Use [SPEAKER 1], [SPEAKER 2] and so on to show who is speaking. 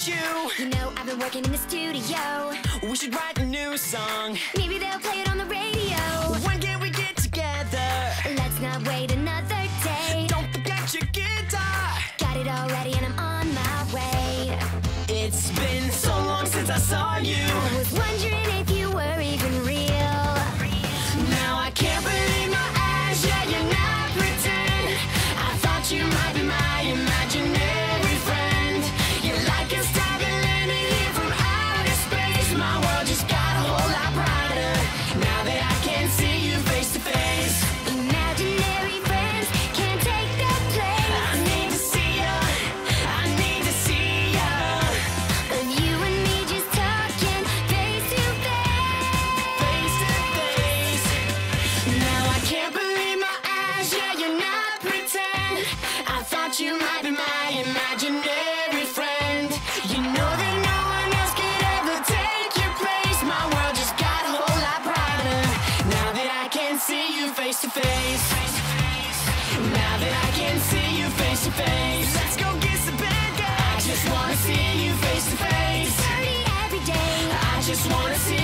[SPEAKER 1] You know I've been working in the studio.
[SPEAKER 2] We should write a new song.
[SPEAKER 1] Maybe they'll play it on the radio.
[SPEAKER 2] When can we get together?
[SPEAKER 1] Let's not wait another day.
[SPEAKER 2] Don't forget your guitar.
[SPEAKER 1] Got it all ready and I'm on my way.
[SPEAKER 2] It's been so long since I saw you.
[SPEAKER 1] I was wondering if you were even real.
[SPEAKER 2] Now I can't believe my eyes. Yeah, you're not pretend. I thought you might be my imaginary friend. You're like a star that landed here from outer space. My world just got a whole lot brighter now that I can see you face to face.
[SPEAKER 1] Imaginary friends can't take that place.
[SPEAKER 2] I need to see ya. I need to see ya.
[SPEAKER 1] Of you and me just talking face to face.
[SPEAKER 2] Face to face. Now I can't believe my eyes. Yeah, you're not pretend. I thought you might be my imaginary friend. You know that no one else could ever take your place. My world just got a whole lot brighter now that I can see you face to face. Now that I can see you face to face. Let's go get some burgers. I just wanna see you face to face.
[SPEAKER 1] Party every day.
[SPEAKER 2] I just wanna see